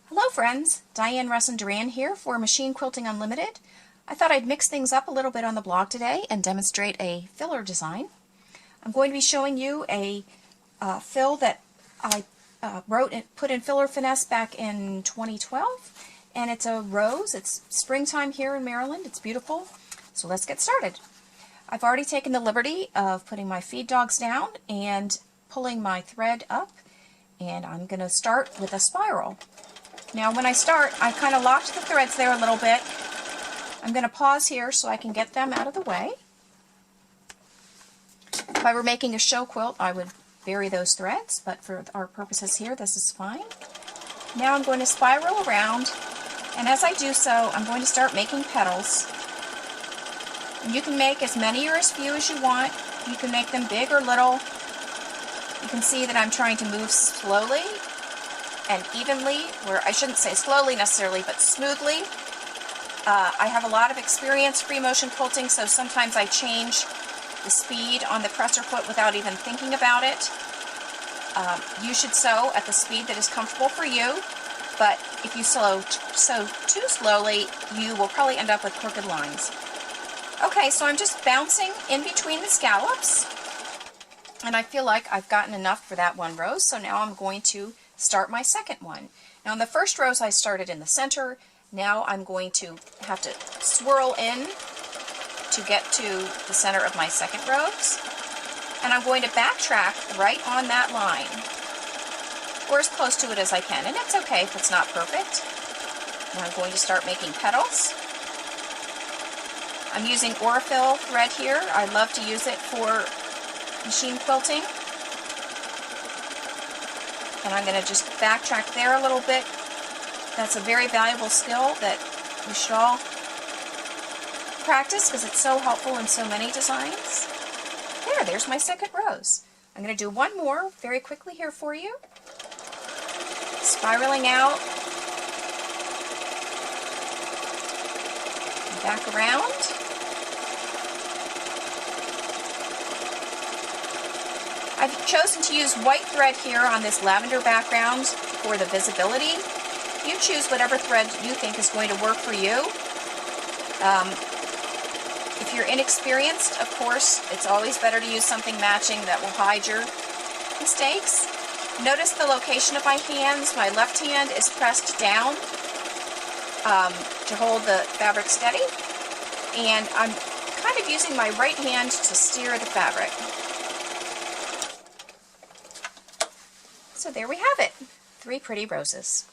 Hello friends, Diane and Doran here for Machine Quilting Unlimited. I thought I'd mix things up a little bit on the blog today and demonstrate a filler design. I'm going to be showing you a fill that I wrote and put in Filler Finesse back in 2012, and it's a rose. It's springtime here in Maryland. It's beautiful. So let's get started. I've already taken the liberty of putting my feed dogs down and pulling my thread up, and I'm going to start with a spiral. Now when I start, I kind of locked the threads there a little bit. I'm going to pause here so I can get them out of the way. If I were making a show quilt, I would bury those threads, but for our purposes here, this is fine. Now I'm going to spiral around, and as I do so, I'm going to start making petals. And you can make as many or as few as you want. You can make them big or little. You can see that I'm trying to move slowly and evenly, where I shouldn't say slowly necessarily, but smoothly. I have a lot of experience free motion quilting, so sometimes I change the speed on the presser foot without even thinking about it. You should sew at the speed that is comfortable for you, but if you sew too slowly, you will probably end up with crooked lines. Okay, so I'm just bouncing in between the scallops, and I feel like I've gotten enough for that one rose, so now I'm going to start my second one. Now in the first rose I started in the center. Now I'm going to have to swirl in to get to the center of my second rose, and I'm going to backtrack right on that line, or as close to it as I can, and it's okay if it's not perfect. Now I'm going to start making petals. I'm using Aurifil thread here. I love to use it for machine quilting. And I'm going to just backtrack there a little bit. That's a very valuable skill that we should all practice because it's so helpful in so many designs. There's my second rose. I'm going to do one more very quickly here for you. Spiraling out. And back around. I've chosen to use white thread here on this lavender background for the visibility. You choose whatever thread you think is going to work for you. If you're inexperienced, of course, it's always better to use something matching that will hide your mistakes. Notice the location of my hands. My left hand is pressed down to hold the fabric steady, and I'm kind of using my right hand to steer the fabric. So there we have it, 3 pretty roses.